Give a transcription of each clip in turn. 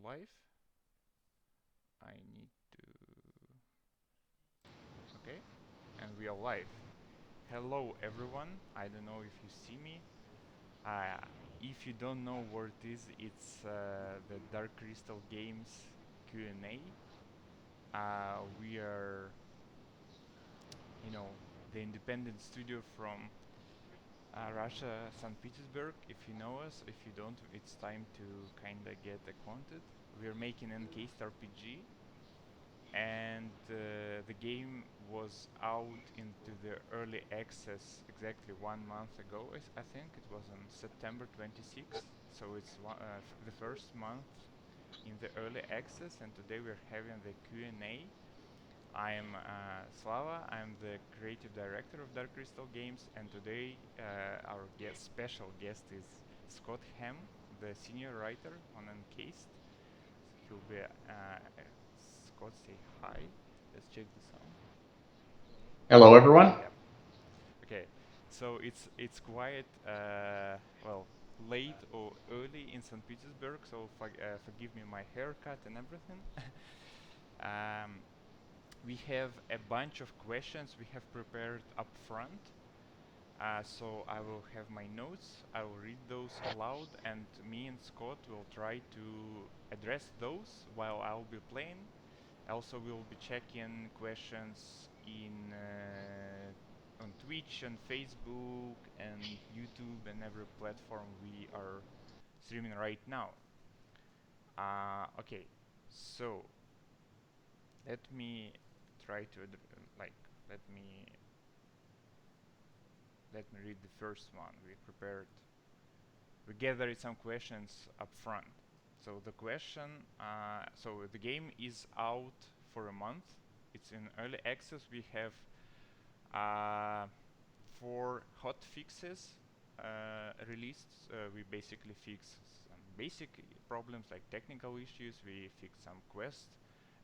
live. I need to. Okay, and we are live. Hello, everyone. I don't know if you see me. Uh, if you don't know what it is, it's the Dark Crystal Games Q&A. We are, the independent studio from Russia, St. Petersburg. If you know us, if you don't, it's time to kinda get acquainted. We are making Encased RPG, and the game was out into the early access exactly 1 month ago. I think it was on September 26th, so it's the first month in the early access, and today we're having the Q&A. I'm Slava. I'm the creative director of Dark Crystal Games, and today our special guest is Scott Ham, the senior writer on Encased. He'll be Scott. Say hi. Let's check the sound. Hello, everyone. Yep. Okay. So it's quite late or early in St. Petersburg. So forgive me my haircut and everything. um, we have a bunch of questions we have prepared up front. So I will have my notes, I will read those aloud, and me and Scott will try to address those while I'll be playing. Also, we'll be checking questions on Twitch, on Facebook, and YouTube, and every platform we are streaming right now. Okay, so let me try to like let me let me read the first one we prepared. We gathered some questions up front. So the question, so the game is out for a month. It's in early access. We have uh, 4 hot fixes released. We basically fix some basic problems like technical issues. We fix some quest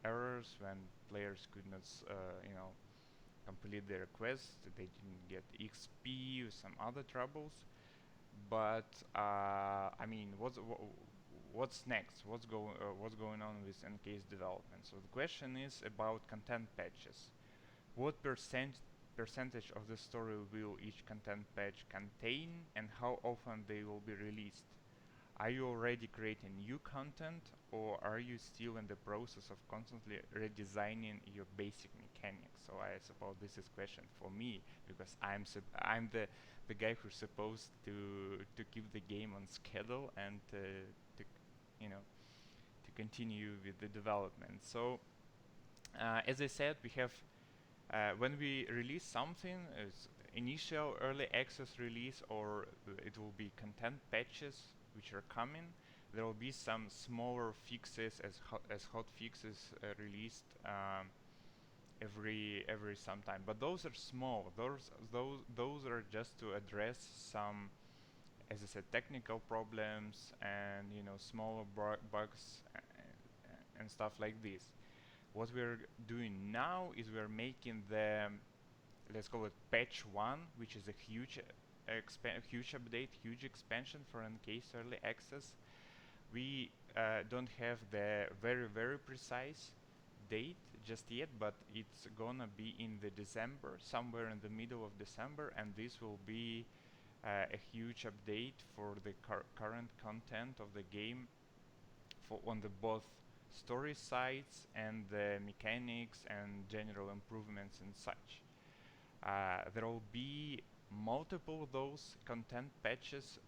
errors when players could not, complete their quest. They didn't get XP or some other troubles. But I mean, what's next? What's going on with Encased development? So the question is about content patches. What percentage of the story will each content patch contain, and how often they will be released? Are you already creating new content, or are you still in the process of constantly redesigning your basic mechanics? So I suppose this is question for me, because I'm the guy who's supposed to keep the game on schedule and to you know to continue with the development. So as I said, we have when we release something as initial early access release, or it will be content patches which are coming, there will be some smaller fixes as hot fixes released every sometime, but those are small. Those are just to address some, as I said, technical problems and smaller bugs and stuff like this. What we're doing now is we're making the, let's call it patch 1, which is a huge update, huge expansion for Encased early access. We don't have the very precise date just yet, but it's gonna be in the December, somewhere in the middle of December, and this will be a huge update for the current content of the game for on the both story sides and the mechanics and general improvements and such. There will be multiple of those content patches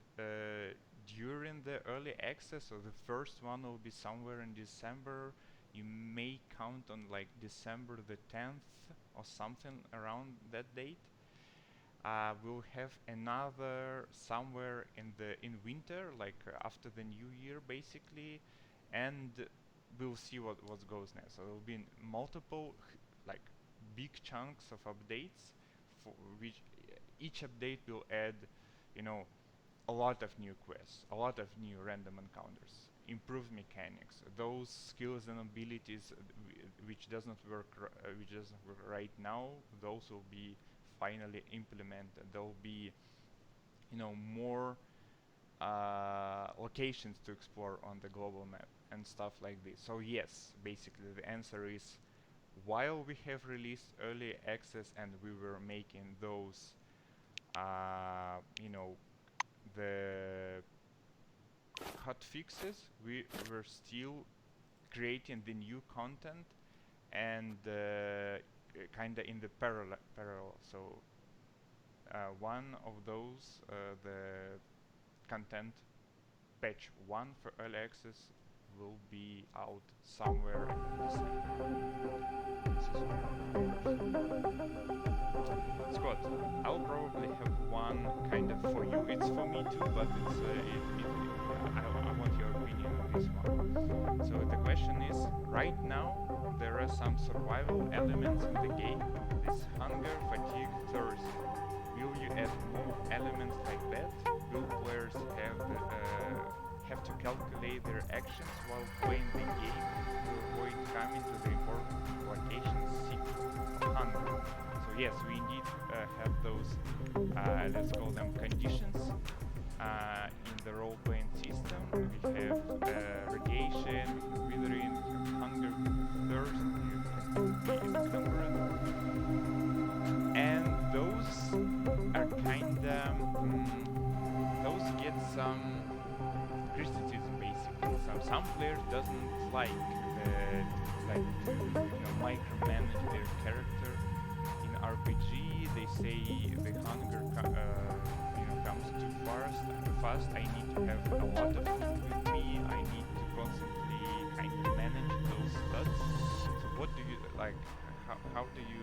during the early access. So the first one will be somewhere in December. You may count on like December the 10th or something around that date. We'll have another somewhere in winter, like after the new year, basically, and we'll see what goes next. So there will be multiple like big chunks of updates, for which each update will add, you know, a lot of new quests, a lot of new random encounters, improved mechanics, those skills and abilities which doesn't work right now. Those will be finally implemented. There will be, more locations to explore on the global map. and stuff like this. So yes, basically the answer is, while we have released early access and we were making those, you know, the hot fixes, we were still creating the new content and kind of in the parallel. So one of those, the content patch 1 for early access, will be out somewhere in December. This is one of the goals. Scott, I'll probably have one kind of for you. It's for me too, but I want your opinion on this one. So the question is, right now there are some survival elements in the game. This hunger, fatigue, thirst. Will you add more elements like that? Will players have to calculate their actions while playing the game to avoid coming to the important location sick of hunger? So yes, we indeed have those, let's call them conditions, in the role-playing system. We have radiation, we have withering, we have hunger, we have thirst, you have to be encumbered. And those are kinda, those get some criticism basically. Some players doesn't like to micromanage their character in RPG. They say the hunger comes too fast. I need to have a lot of food with me. I need to constantly kind of manage those stats. So what do you like? How do you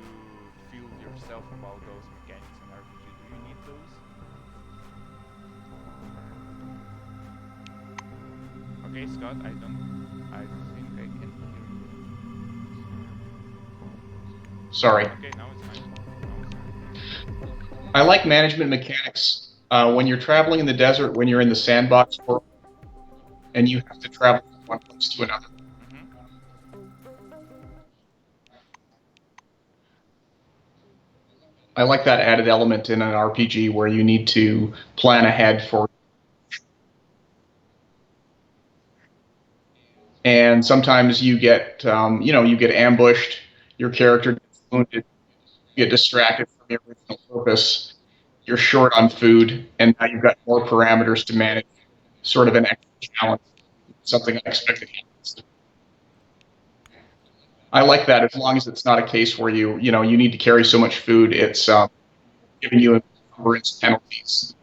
feel yourself about those mechanics in RPG? Do you need those? Okay, Scott, I think I can hear you. Sorry. Okay, now it's fine. Now it's fine. I like management mechanics. When you're traveling in the desert, when you're in the sandbox world, and you have to travel from one place to another, Mm-hmm. I like that added element in an RPG where you need to plan ahead for. And sometimes you get, you get ambushed. Your character gets wounded. You get distracted from your original purpose. You're short on food, and now you've got more parameters to manage. Sort of an extra challenge, something unexpected happens. I like that as long as it's not a case where you need to carry so much food, it's giving you encumbrance penalties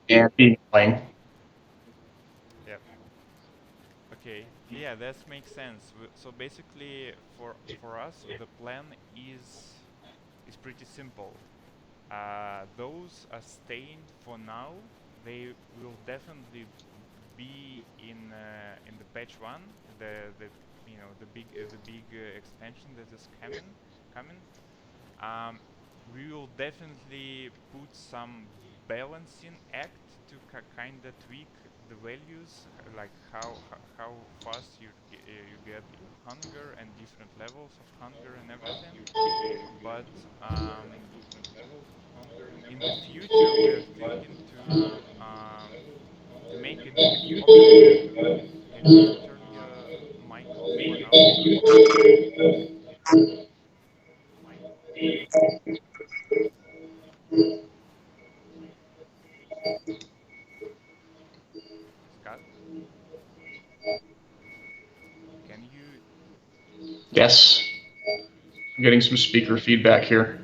and being annoying. Yep. Okay. Yeah, that makes sense. So basically, for us, the plan is pretty simple. Those are staying for now. They will definitely be in the patch 1, the the big expansion that is coming. Um, we will definitely put some balancing act to kind of tweak the values, like how fast you get your hunger and different levels of hunger and everything. But in the future, we are thinking to make it optional. Can you turn your mic off for now, because it's echoing? Scott, can you? Yes, I'm getting some speaker feedback here.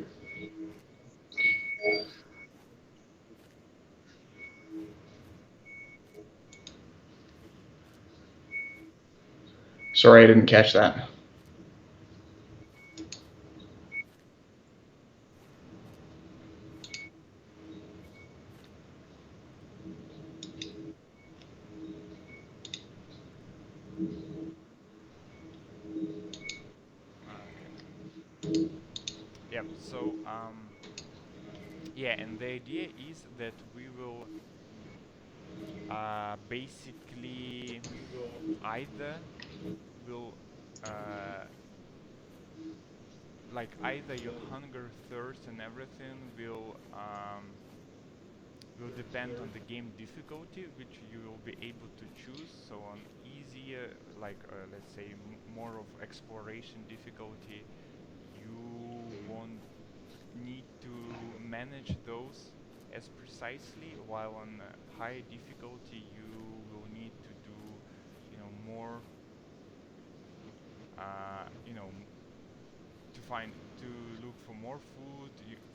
Sorry, I didn't catch that. Okay. Yep. So yeah, and the idea is that we will basically either will uh, either your hunger, thirst, and everything will depend on the game difficulty, which you will be able to choose. So on easier, like let's say more of exploration difficulty, you won't need to manage those as precisely, while on high difficulty you will need to do, more, you know, to find to look for more food,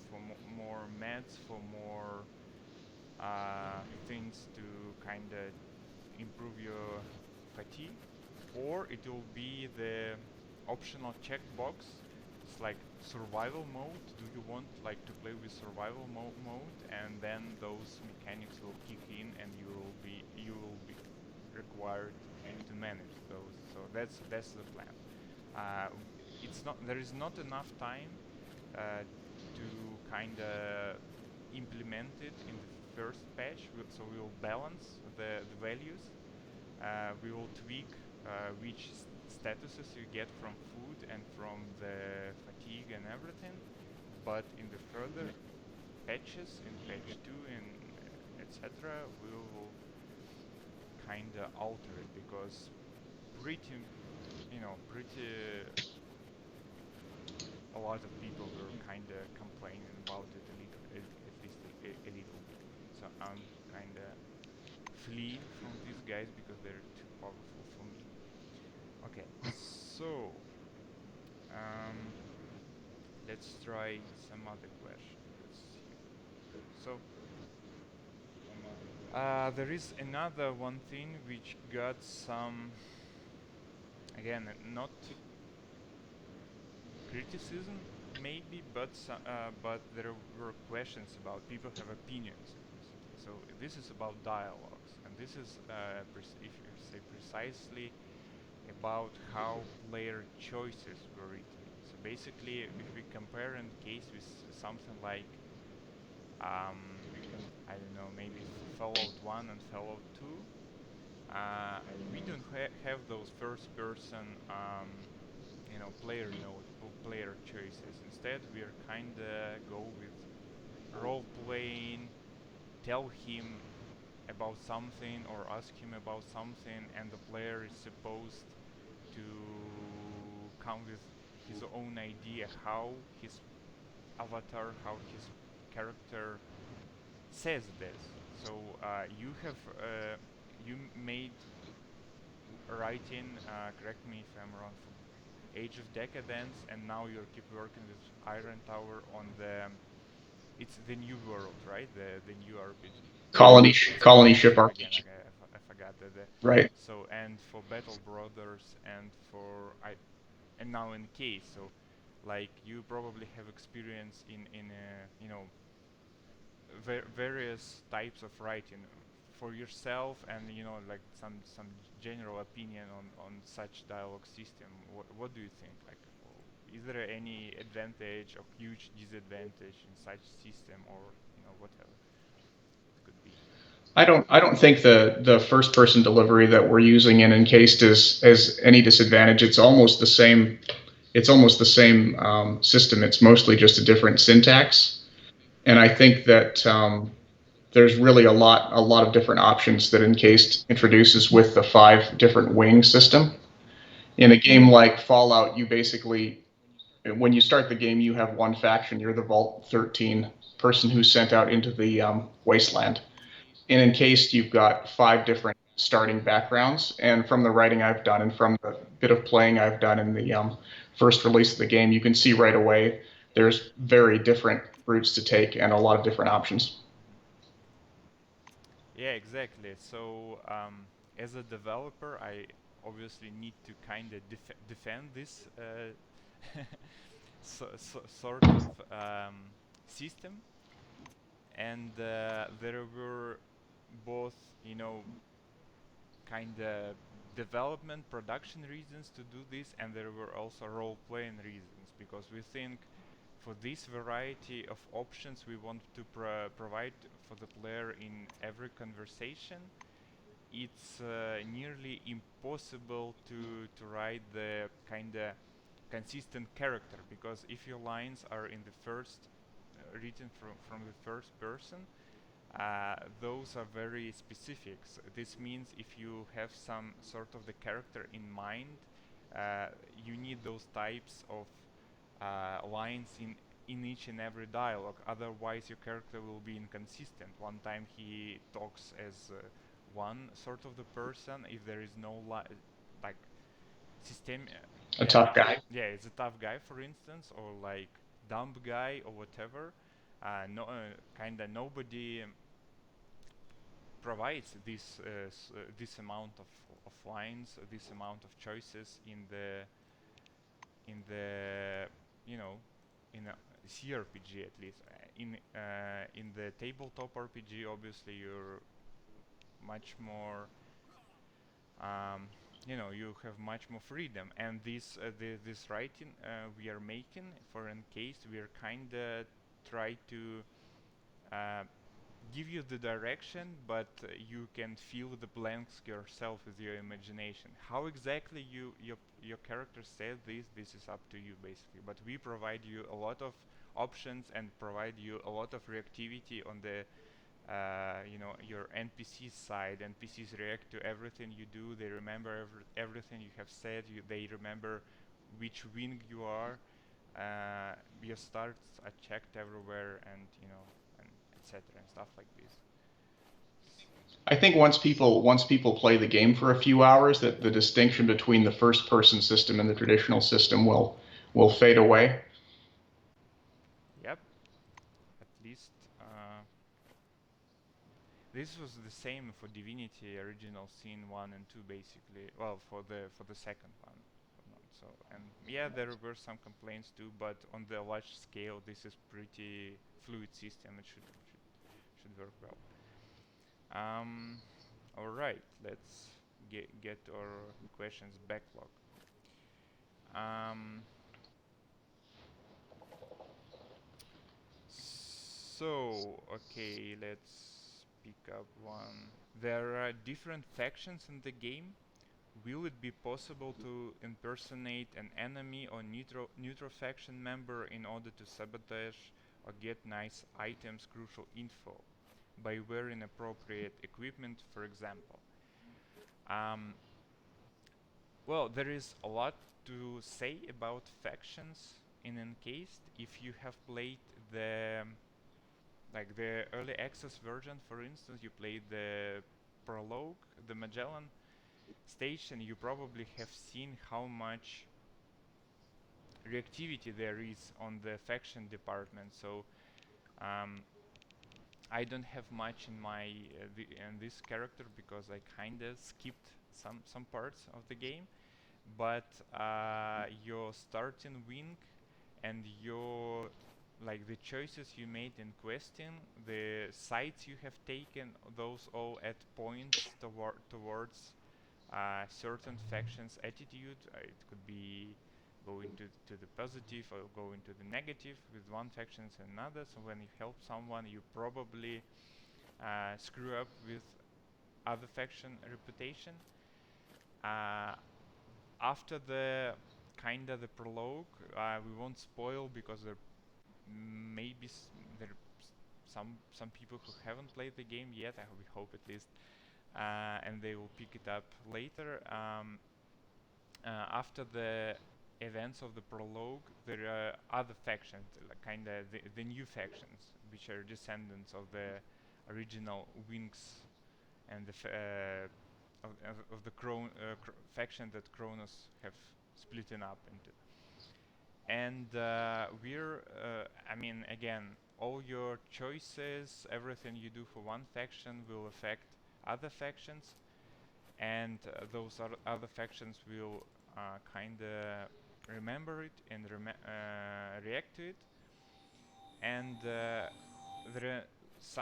for more meds, for more things to kind of improve your fatigue, or it will be the optional checkbox. It's like survival mode. Do you want like to play with survival mode, and then those mechanics will kick in, and you will be required to manage those. So that's the plan. Uh, it's not There is not enough time uh, to kind of implement it in the first patch. So we will balance the values. We will tweak which statuses you get from food and from the fatigue and everything. But in the further patches, in patch 2 and etc., we will kind of alter it, because pretty, pretty a lot of people were kind of complaining about it a little, at least a little bit. So I'm kind of fleeing from these guys because they're too powerful for me. Okay, so um, let's try some other question. Let's see. So there is another one thing which got some, again, not criticism maybe, but but there were questions about, people have opinions implicitly. So this is about dialogues, and this is if you say precisely about how player choices were written. So basically, if we compare in case with something like I don't know, maybe Fallout 1 and Fallout 2, we don't have those first person player choices. Instead, we're kinda go with role playing, tell him about something or ask him about something, and the player is supposed to come with his own idea how his avatar, how his character says this. So you made writing, correct me if I'm wrong, for Age of Decadence, and now you keep working with Iron Tower on it's the new world, right? The new RPG. It's Colony colony ship ship again. RPG. Okay, I forgot that. Right. So, and for Battle Brothers, and for I and now in Case. So, like, you probably have experience in various types of writing for yourself, and like some general opinion on such dialogue system. What do you think? Like, is there any advantage or huge disadvantage in such system, or whatever it could be? I don't think the first person delivery that we're using in Encased is as any disadvantage. It's almost the same. It's almost the same system. It's mostly just a different syntax. And I think that there's really a lot of different options that Encased introduces with the 5 different wing system. In a game like Fallout, you basically, when you start the game, you have one faction. You're the Vault 13 person who's sent out into the wasteland. And Encased, you've got 5 different starting backgrounds. And from the writing I've done and from the bit of playing I've done in the first release of the game, you can see right away there's very different routes to take and a lot of different options. Yeah, exactly. So, as a developer, I obviously need to kind of defend this sort of system, and there were both, kind of development production reasons to do this, and there were also role playing reasons, because we think for this variety of options we want to provide for the player in every conversation. It's nearly impossible to write the kind of consistent character, because if your lines are in the first written from the first person, those are very specific. So this means if you have some sort of the character in mind, you need those types of lines in each and every dialogue. Otherwise, your character will be inconsistent. One time he talks as one sort of the person. If there is no like system, A yeah, tough guy. yeah, it's a tough guy, for instance, or like dumb guy or whatever. No, kinda nobody provides this amount of lines, this amount of choices in the you know in a CRPG at least. In the tabletop RPG, obviously you're much more you have much more freedom, and this writing we are making for Encased, we are kinda try to uh, give you the direction, but you can fill the blanks yourself with your imagination. How exactly your character says this is up to you basically. But we provide you a lot of options and provide you a lot of reactivity on the your NPC side. NPCs react to everything you do. They remember everything you have said. They remember which wing you are. Your starts are checked everywhere, and and etc. and stuff like this. I think once people play the game for a few hours, that the distinction between the first person system and the traditional system will fade away. Yep, at least this was the same for Divinity Original Sin 1 and 2 basically. Well, for the second one. So, and yeah, there were some complaints too, but on the large scale, this is pretty fluid system. It should work well. Um, all right, let's get our questions backlog. Um, so okay, let's pick up one. There are different factions in the game. Will it be possible to impersonate an enemy or neutral faction member in order to sabotage or get nice items, crucial info, by wearing appropriate equipment, for example? Um, well, there is a lot to say about factions in Encased. If you have played the early access version, for instance, you played the prologue, the Magellan station, you probably have seen how much reactivity there is on the faction department. So um, I don't have much in my in this character because I kinda skipped some parts of the game. But your starting wing and your like the choices you made in questing, the sites you have taken, those all add points towards certain factions' attitude. It could be going to the positive or going to the negative with one faction and another. So when you help someone, you probably screw up with other faction reputation. Uh, After the kinda the prologue, we won't spoil because there maybe there some people who haven't played the game yet. We hope at least, and they will pick it up later. After the events of the prologue, there are other factions, like kinda the new factions, which are descendants of the original Wings and of the faction that Kronos have splitting up into. And I mean, again, all your choices, everything you do for one faction will affect other factions, and those other factions will kind of remember it and react to it. And there are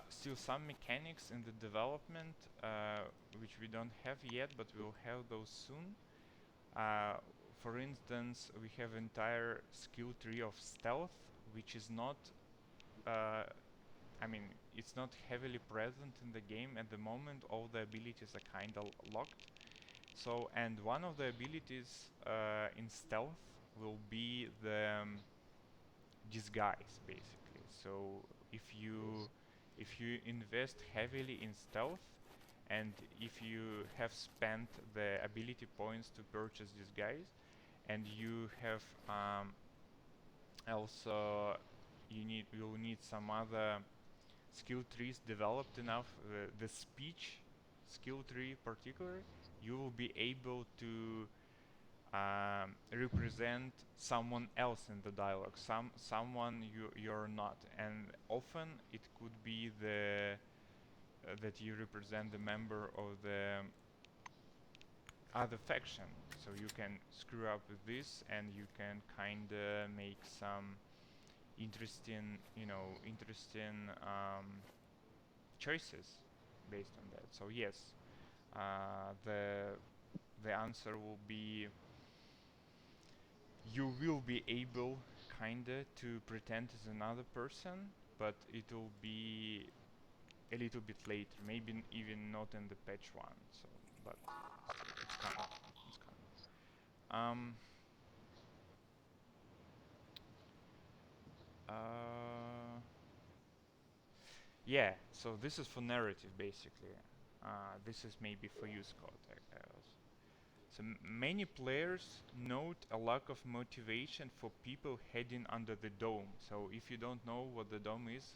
still some mechanics in the development which we don't have yet, but we'll have those soon. Uh, for instance, we have entire skill tree of stealth, which is not uh, I mean, it's not heavily present in the game at the moment. All the abilities are kind of locked. So, and one of the abilities in stealth will be the disguise, basically. So, if you if you invest heavily in stealth, and if you have spent the ability points to purchase these guys, and you have also you'll need some other skill trees developed enough, the speech skill tree particularly, you will be able to represent someone else in the dialogue, someone you're not, and often it could be the that you represent the member of the other faction. So you can screw up with this, and you can kind of make some interesting, interesting choices based on that. So yes, the answer will be you will be able kinda to pretend as another person, but it will be a little bit later, maybe even not in the patch one. So, but it's coming. It's coming. Um. Uh. Yeah. So this is for narrative, basically. This is maybe for you, Scott. So many players note a lack of motivation for people heading under the dome. So if you don't know what the dome is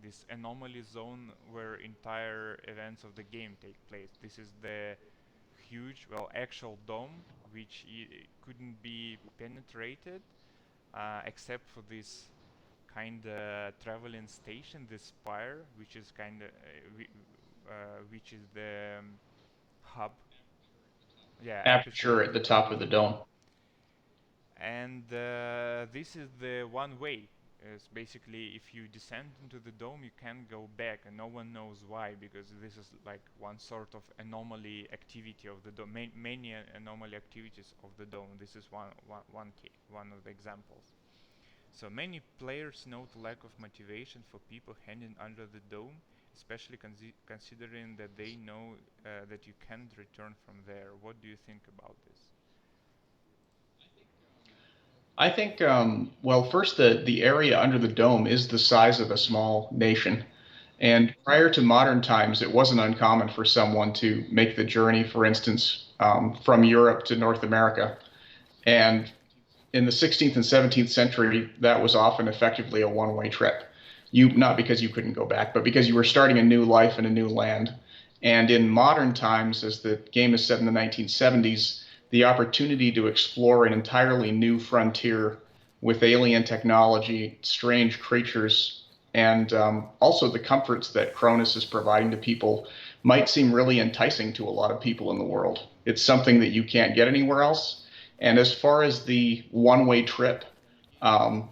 this anomaly zone where entire events of the game take place. This is the huge, well, actual dome which couldn't be penetrated except for this kind of traveling station, this spire, which is kind of which is the hub. Yeah, aperture Aperture at at the the top top of of the the dome. dome. And this is the one way. It's basically, if you descend into the dome, you can't go back, and no one knows why, because this is like one sort of anomaly activity of the dome. Many anomaly activities of the dome. This is one of the examples. So many players note lack of motivation for people hanging under the dome, especially considering that they know that you can't return from there. What do you think about this? I think, well, first, the area under the dome is the size of a small nation. And prior to modern times, it wasn't uncommon for someone to make the journey, for instance, from Europe to North America. And in the 16th and 17th century, that was often effectively a one-way trip. You not because you couldn't go back, but because you were starting a new life in a new land. And in modern times, as the game is set in the 1970s, the opportunity to explore an entirely new frontier with alien technology, strange creatures, and also the comforts that Cronus is providing to people might seem really enticing to a lot of people in the world. It's something that you can't get anywhere else. And as far as the one-way trip, um,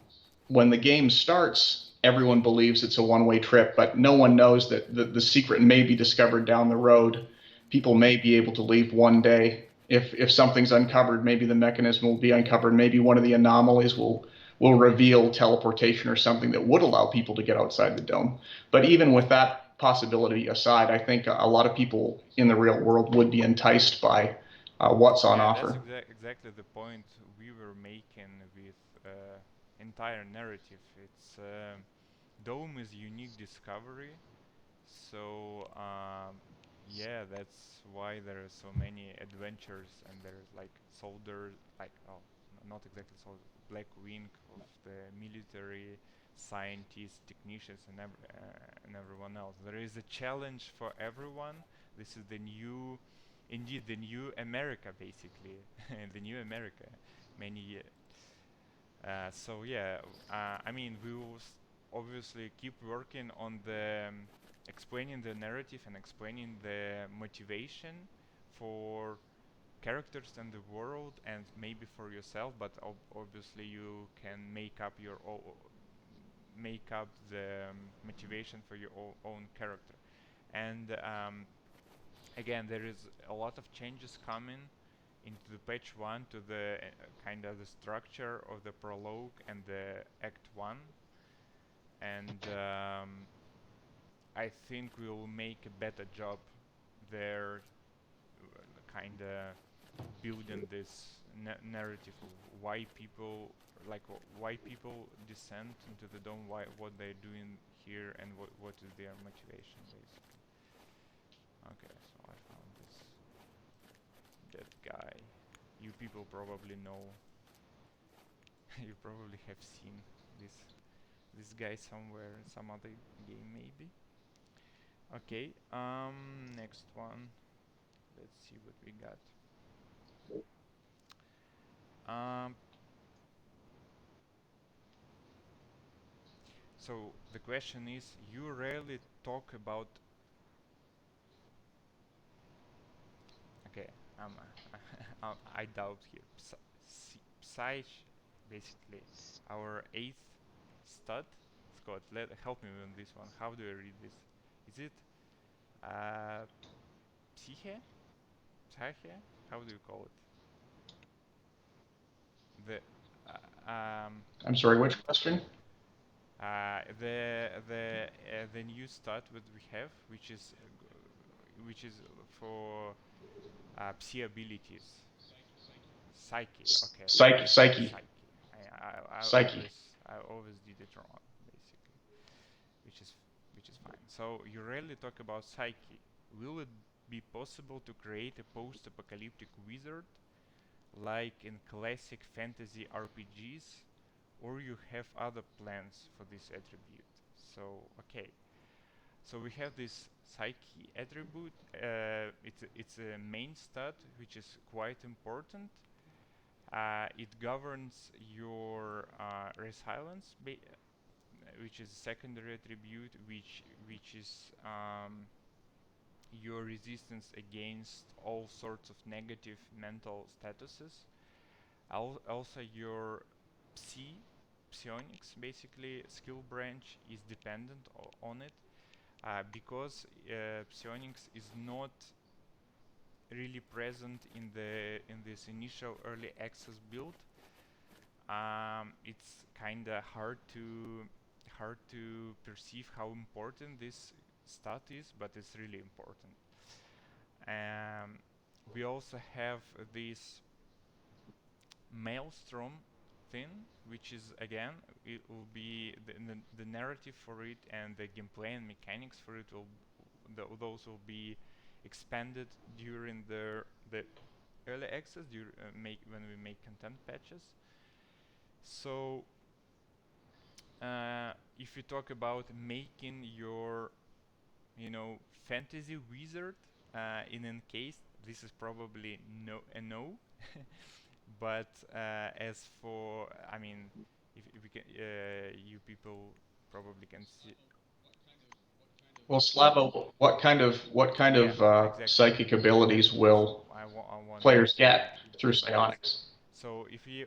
when the game starts, everyone believes it's a one-way trip, but no one knows that the secret may be discovered down the road. People may be able to leave one day. If something's uncovered, maybe the mechanism will be uncovered. Maybe one of the anomalies will reveal teleportation or something that would allow people to get outside the dome. But even with that possibility aside, I think a lot of people in the real world would be enticed by what's on Yeah, that's offer. exactly the point we were making with entire narrative. It's Dome is unique discovery, so yeah, that's why there are so many adventures, and there's like soldiers, like, oh, not exactly soldiers, black wing of the military, scientists, technicians, and everyone else. There is a challenge for everyone. This is the new, indeed, the new America, basically, the new America. Many so yeah, I mean, we will obviously keep working on the explaining the narrative and explaining the motivation for characters and the world, and maybe for yourself. But obviously, you can make up the motivation for your own character. And again, there is a lot of changes coming into the patch 1 to the kind of the structure of the prologue and the act 1, and I think we'll make a better job there, kind of building this narrative of why people why people descend into the dome, why what they're doing here, and what is their motivation basically. Okay, so I found that guy. You people probably know. You probably have seen this guy somewhere in some other game maybe. Okay, next one. Let's see what we got. Um, so the question is, you rarely talk about. Okay, um, I doubt here. Psyche, basically, our eighth stud. Scott, help me with this one. How do I read this? Is it uh, Psyche? Psyche? How do you call it? The I'm sorry, which question? the new stat that we have, which is for psi abilities. Psyche. Okay, Psyche, psyche, psyche. psyche. I always did it wrong, basically, which is which is fine. So you rarely talk about psyche. Will it be possible to create a post-apocalyptic wizard like in classic fantasy RPGs, or you have other plans for this attribute? So okay, so we have this Psyche attribute. It's a main stat which is quite important. It governs your resilience, which is a secondary attribute, which is your resistance against all sorts of negative mental statuses. Also, your psionics, basically skill branch, is dependent on it, because psionics is not really present in this initial early access build. It's kind of hard to perceive how important this stat is, but it's really important. Um, we also have this maelstrom thing, which is again, it will be the narrative for it and the gameplay and mechanics for it will those will be expanded during the early access, make when we make content patches. So if you talk about making your, fantasy wizard in Encased, this is probably a no. But as for, I mean, if we can, you people probably can see. Well, Slavo, what kind Yeah, of exactly. psychic abilities That's will I wanted players get through to read this. psionics? So if you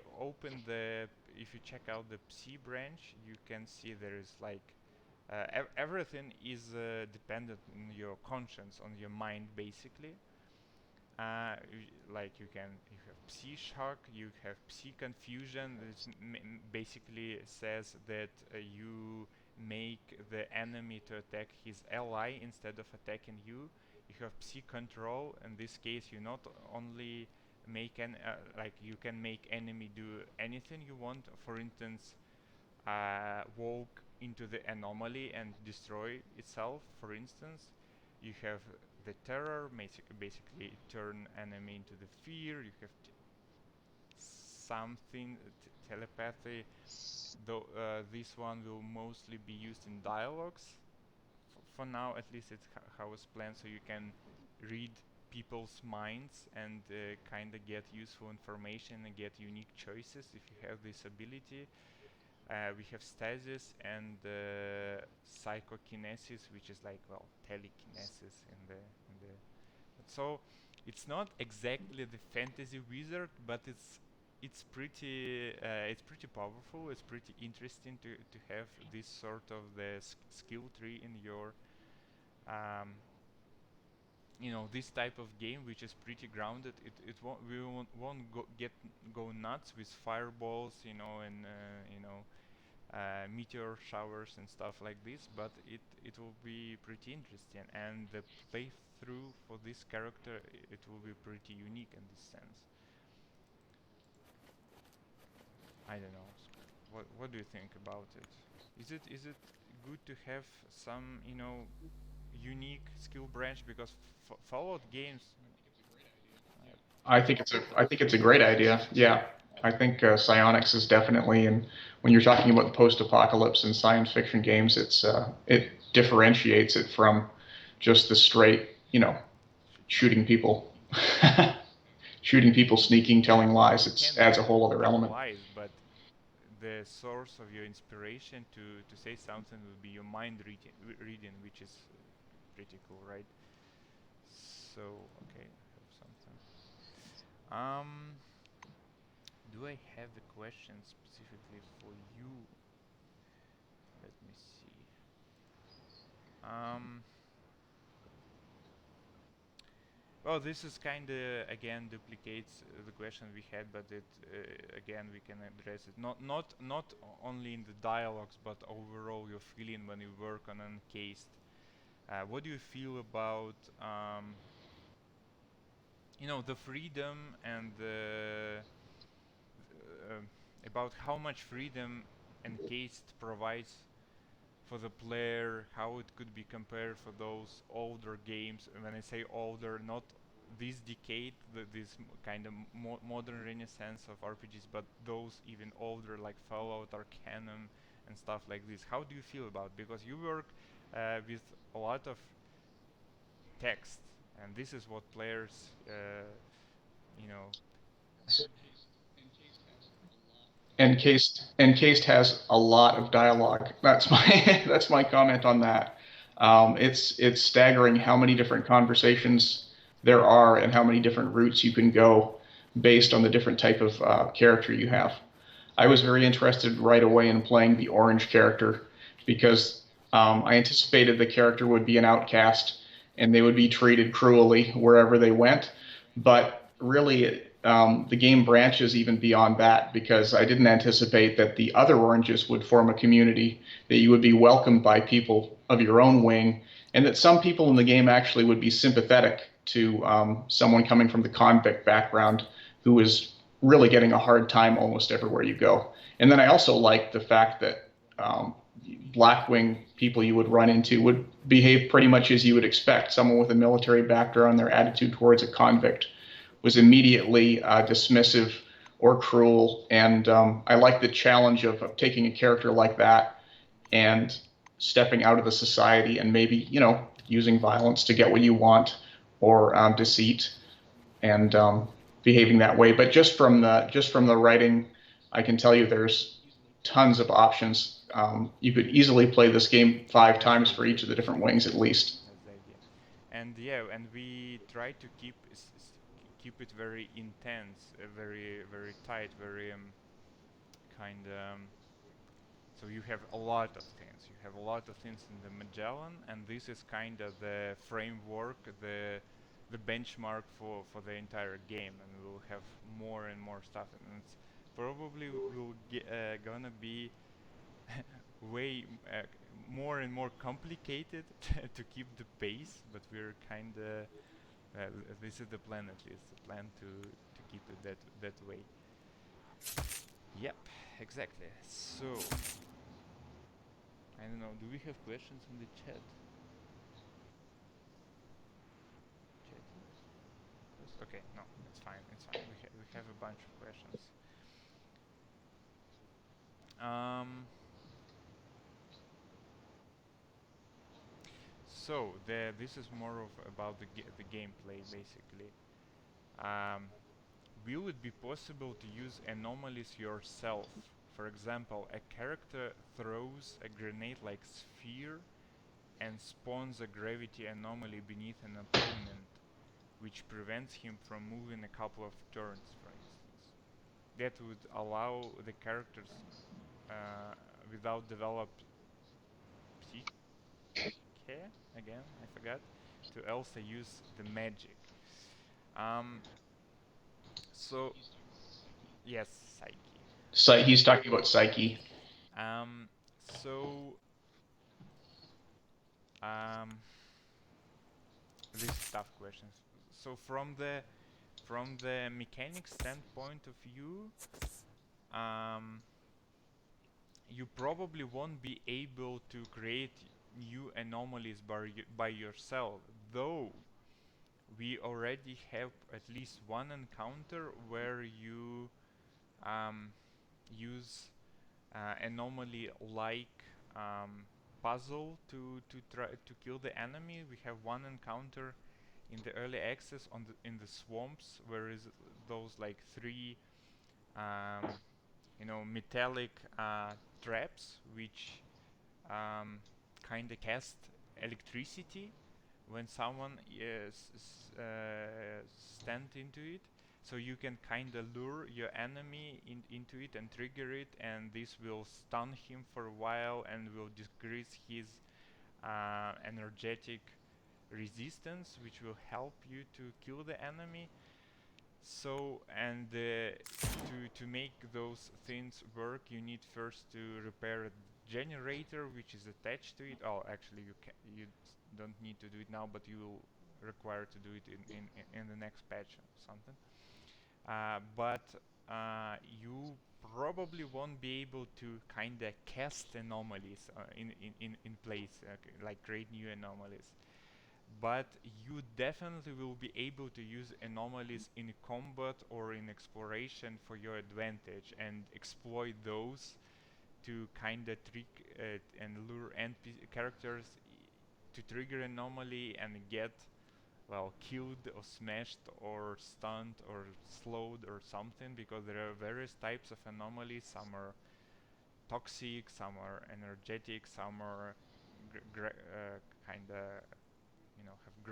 check out the Psi branch, you can see there is like everything is dependent on your conscience, on your mind, basically. Like you have Psi shock, you have Psi confusion. This basically says that you make the enemy to attack his ally instead of attacking you. You have Psi control. In this case, you not only make like you can make enemy do anything you want. For instance, walk into the anomaly and destroy itself. For instance, you have the terror, basically turn enemy into the fear. You have something telepathy. Though this one will mostly be used in dialogues. For now, at least it's how it's planned, so you can read people's minds and kind of get useful information and get unique choices if you have this ability. We have stasis and psychokinesis, which is like, well, telekinesis in the. So it's not exactly the fantasy wizard, but it's pretty powerful. It's pretty interesting to have this sort of the skill tree in your um, this type of game, which is pretty grounded. It won't we won't go nuts with fireballs, and meteor showers and stuff like this, but it will be pretty interesting, and the playthrough for this character, it will be pretty unique in this sense. I don't know. What do you think about it? Is it good to have some unique skill branch because Fallout games. Uh, I think it's a great idea. Yeah, I think psionics is definitely, and when you're talking about the post-apocalypse and science fiction games, it differentiates it from just the straight, shooting people, shooting people, sneaking, telling lies. you It can adds a whole other tell element. lies, but the source of your inspiration to say something will be your mind reading, which is pretty cool, right? So okay, I have something. Um, do I have a question specifically for you? Let me see. Um, well, this is kind of again duplicates the question we had, but it again we can address it. Not only in the dialogues, but overall your feeling when you work on Encased. What do you feel about the freedom and about how much freedom Encased provides for the player, how it could be compared for those older games. And when I say older, not this decade, this kind of modern renaissance of RPGs, but those even older like Fallout, Arcanum, and stuff like this. How do you feel about it? Because you work with a lot of text, and this is what players, you know, Encased has a lot of dialogue. That's my that's my comment on that. It's staggering how many different conversations there are and how many different routes you can go based on the different type of character you have. I was very interested right away in playing the orange character because I anticipated the character would be an outcast and they would be treated cruelly wherever they went. But really, the game branches even beyond that because I didn't anticipate that the other oranges would form a community, that you would be welcomed by people of your own wing, and that some people in the game actually would be sympathetic to someone coming from the convict background who is really getting a hard time almost everywhere you go. And then I also like the fact that Blackwing people you would run into would behave pretty much as you would expect. Someone with a military background, their attitude towards a convict was immediately dismissive or cruel. And I like the challenge of taking a character like that and stepping out of the society and maybe, using violence to get what you want or deceit and behaving that way. But just from the writing, I can tell you there's tons of options. You could easily play this game five that's the times for idea. each of the different wings at least. That's the idea. And yeah, and we try to keep it very intense, very very tight, very kind of. So you have a lot of things. You have a lot of things in the Magellan, and this is kind of the framework, the benchmark for the entire game. And we'll have more and more stuff, and it's probably will gonna be way more and more complicated to keep the pace. But we're kind of this is the plan, at least the plan to keep it that way. Yep, exactly. So I don't know. Do we have questions in the chat? Chatty? Okay, no, it's fine. It's fine. We have a bunch of questions. Um. So this is more of about the gameplay basically. Um. Will it be possible to use anomalies yourself? For example, a character throws a grenade-like sphere and spawns a gravity anomaly beneath an opponent, which prevents him from moving a couple of turns, for instance. That would allow the characters uh, without developed Psyche, again, I forgot, to also use the magic. Um, so, yes, Psyche. He's talking about Psyche. So, um, this is tough questions. So from the mechanic standpoint of view, um, you probably won't be able to create new anomalies by yourself, though we already have at least one encounter where you um, use anomaly like puzzle to try to kill the enemy. We have one encounter in the early access on the in the swamps, where is those like three um, metallic traps which kind of cast electricity when someone is stand into it. So you can kind of lure your enemy into it and trigger it, and this will stun him for a while and will decrease his energetic resistance, which will help you to kill the enemy. So, and to make those things work, you need first to repair a generator which is attached to it. Oh, actually, you don't need to do it now, but you will require to do it in the next patch or something. But you probably won't be able to kind of cast anomalies in place, like create new anomalies, but you definitely will be able to use anomalies in combat or in exploration for your advantage and exploit those to kind of trick and lure characters to trigger anomaly and get, well, killed or smashed or stunned or slowed or something, because there are various types of anomalies. Some are toxic, some are energetic, some are kind of have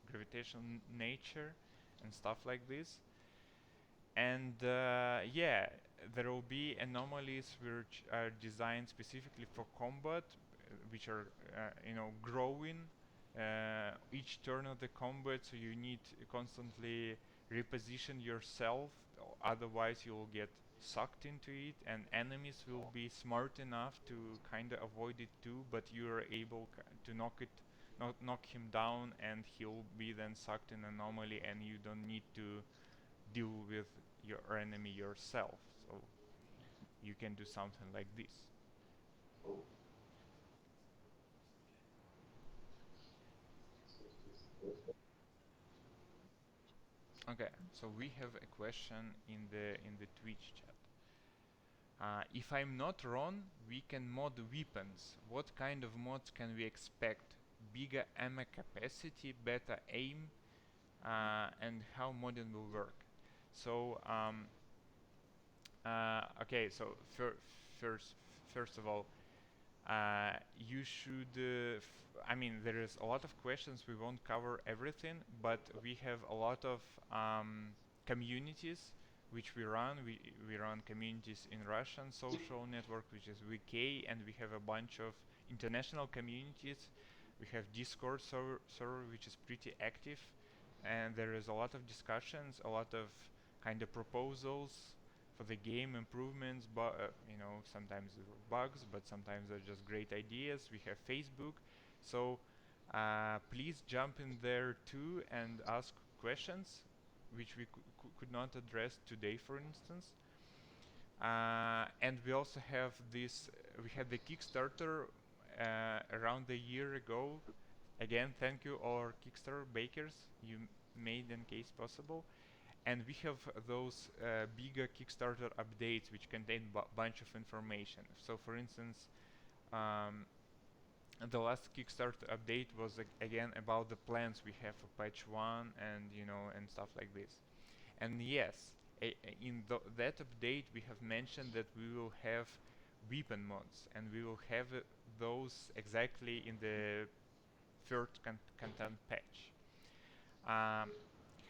gravitational nature and stuff like this. And yeah, there will be anomalies which are designed specifically for combat, which are growing each turn of the combat, so you need to constantly reposition yourself, otherwise you'll get sucked into it, and enemies will be smart enough to kind of avoid it too, but you are able to knock him down, and he'll be then sucked in anomaly, and you don't need to deal with your enemy yourself. So you can do something like this. Okay, so we have a question in the Twitch chat. If I'm not wrong, we can mod weapons. What kind of mods can we expect? Bigger ammo capacity, better aim, and how modding will work? So okay, so first first of all, you should. I mean, there is a lot of questions. We won't cover everything, but we have a lot of communities which we run. We run communities in Russian social network, which is VK, and we have a bunch of international communities. We have Discord server which is pretty active, and there is a lot of discussions, a lot of kind of proposals for the game, improvements, but sometimes there are bugs, but sometimes they're just great ideas. We have Facebook, so please jump in there too and ask questions which we could not address today, for instance. And we also have this. We had the Kickstarter around a year ago. Again, thank you all our Kickstarter bakers. You made Encased possible. And we have those bigger Kickstarter updates which contain bunch of information. So for instance, um, the last Kickstarter update was again about the plans we have for patch 1, and and stuff like this. And yes, in that update we have mentioned that we will have weapon mods, and we will have those exactly in the third content patch. Um,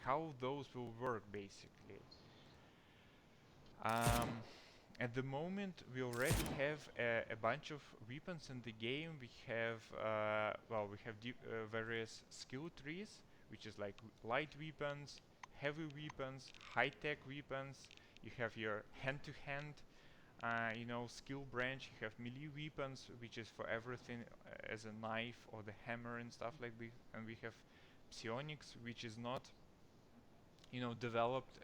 how those will work basically. Um, at the moment, we already have a bunch of weapons in the game. We have, well, we have various skill trees, which is like light weapons, heavy weapons, high-tech weapons. You have your hand-to-hand, skill branch. You have melee weapons, which is for everything as a knife or the hammer and stuff like this. And we have psionics, which is not developed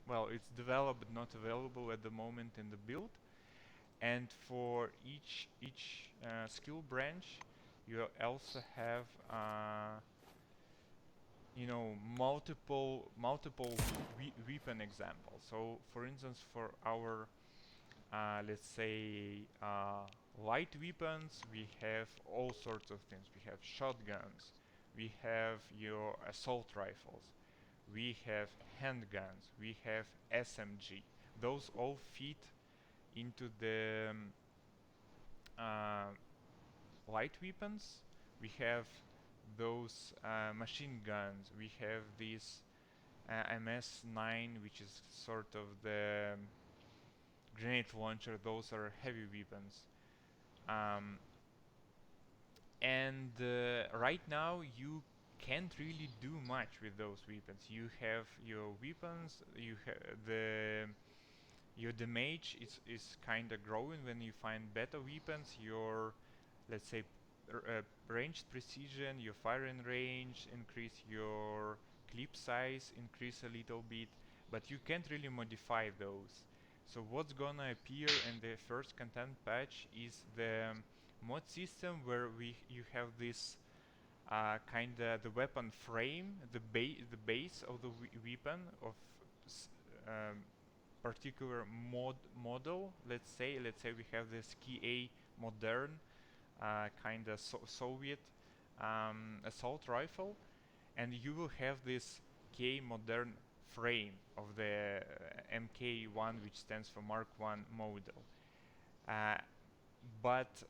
well, it's developed but not available at the moment in the build. And for each skill branch, you also have multiple weapon examples. So, for instance, for our let's say light weapons, we have all sorts of things. We have shotguns, we have your assault rifles, we have handguns, we have SMG. Those all fit into the uh, light weapons. We have those machine guns. We have this MS-9, which is sort of the grenade launcher. Those are heavy weapons. Um, and right now you can't really do much with those weapons. You have your weapons. Your damage is kind of growing when you find better weapons. Your, let's say, ranged precision, your firing range increase, your clip size increase a little bit, but you can't really modify those. So what's gonna appear in the first content patch is the mod system where you have this kind of the weapon frame, the base of the weapon of um, particular model. Let's say we have this KA modern kind of Soviet assault rifle, and you will have this K modern frame of the MK1, which stands for Mark 1 model. Uh, but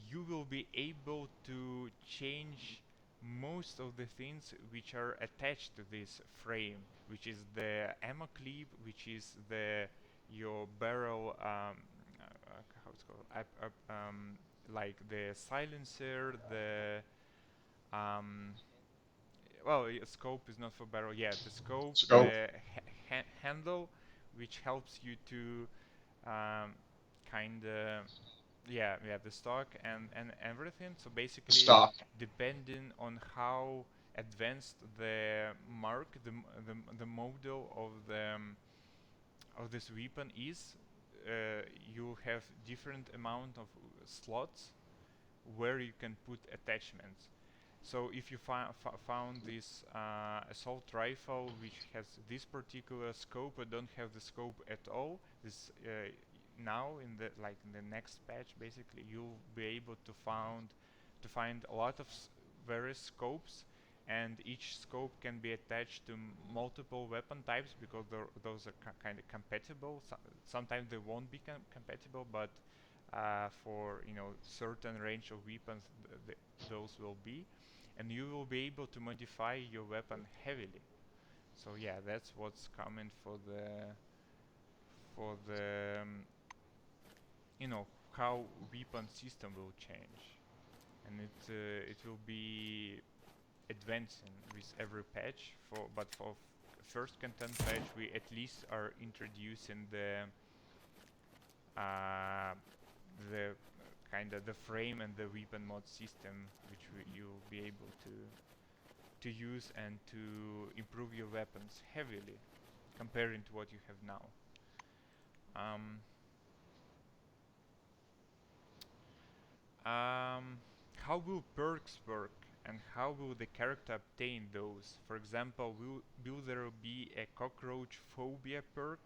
you will be able to change most of the things which are attached to this frame, which is the ammo clip, which is the your barrel, how it's called, like the silencer, the um, well, scope is not for barrel. Yeah, the scope, Scope, the handle, which helps you to kind of yeah, the stock and everything. So basically, stock, depending on how advanced the mark, the model of this weapon is, you have different amount of slots where you can put attachments. So if you found this assault rifle which has this particular scope but don't have the scope at all, this now in the in the next patch, basically you'll be able to find a lot of various scopes, and each scope can be attached to multiple weapon types because those are kind of compatible. Sometimes they won't be compatible, but for certain range of weapons, those will be, and you will be able to modify your weapon heavily. So yeah, that's what's coming for the how weapon system will change, and it will be advancing with every patch. For first content patch, we at least are introducing uh, the kind of the frame and the weapon mod system, which you'll be able to use and to improve your weapons heavily comparing to what you have now. Um, how will perks work, and how will the character obtain those? For example, will there be a cockroach phobia perk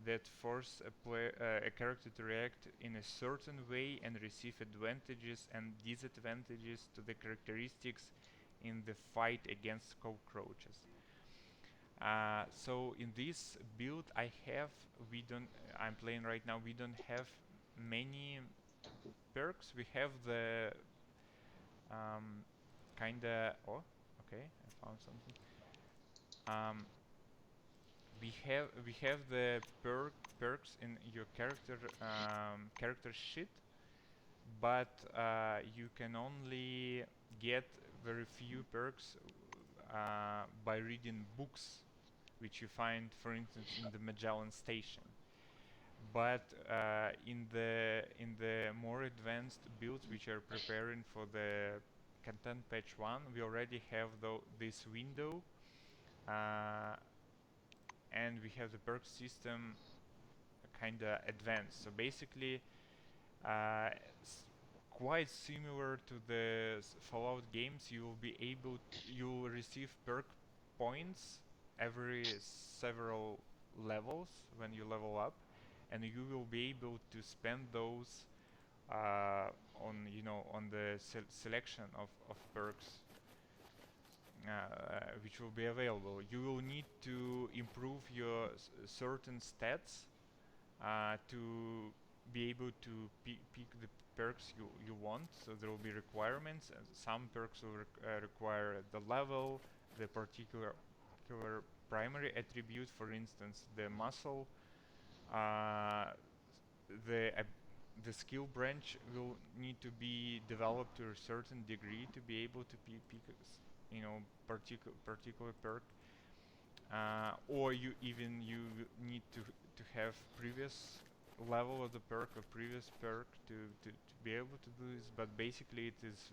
that force a character to react in a certain way and receive advantages and disadvantages to the characteristics in the fight against cockroaches? So in this build we don't I'm playing right now, we don't have many perks. We have the kinda okay, I found something. Um, we have the perks in your character sheet, but you can only get very few perks by reading books, which you find, for instance, in the Magellan Station. But in the more advanced builds, which are preparing for the content patch 1, we already have this window, uh, and we have the perk system kind of advanced. So basically, uh, quite similar to the Fallout games, you will be able you will receive perk points every several levels when you level up, and you will be able to spend those on on the selection of perks which will be available. You will need to improve your certain stats to be able to pick the perks you want. So there will be requirements. And some perks will require the level, the particular primary attribute, for instance, the muscle. Uh, the the skill branch will need to be developed to a certain degree to be able to pick particular perk, or you need to have previous level of the perk or previous perk to be able to do this. But basically it's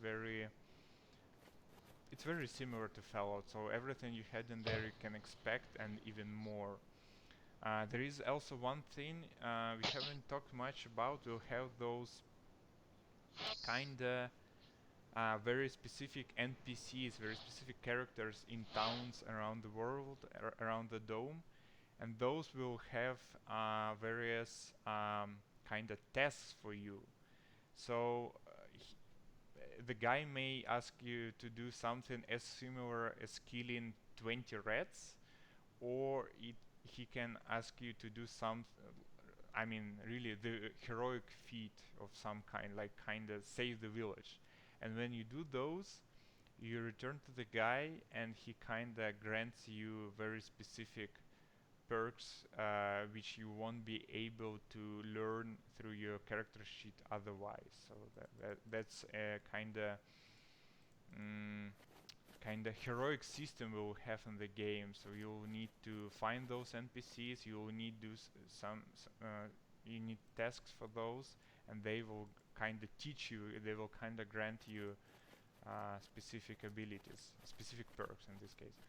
very similar to Fallout, so everything you had in there you can expect and even more. There is also one thing we haven't talked much about. We'll have those kinda very specific NPCs, very specific characters in towns around the world, around the dome, and those will have various kind of tests for you. So the guy may ask you to do something as similar as killing 20 rats, or he can ask you to do some, I mean, really the heroic feat of some kind, like kind of save the village. And when you do those, you return to the guy, and he kind of grants you very specific perks, which you won't be able to learn through your character sheet otherwise. So that's a mm, kind of heroic system we'll have in the game. So you'll need to find those NPCs. You'll need do you need tasks for those, and they will kind of teach you. They will kind of grant you specific abilities, specific perks in this case.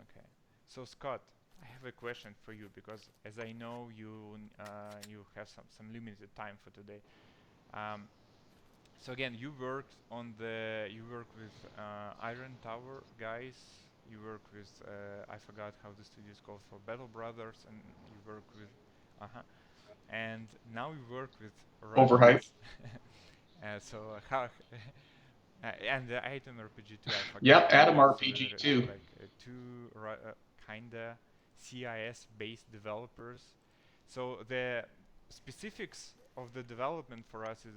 Okay. So Scott, I have a question for you, because as I know you have some limited time for today. Um, so again, you work with Iron Tower guys. You work with I forgot how the studio is called for Battle Brothers, and you work with and now you work with Overhyped. Russians. So how and the item RPG too. I forgot Yep, the Atom name. So RPG there is too. like two kinda CIS-based developers. So the specifics of the development for us is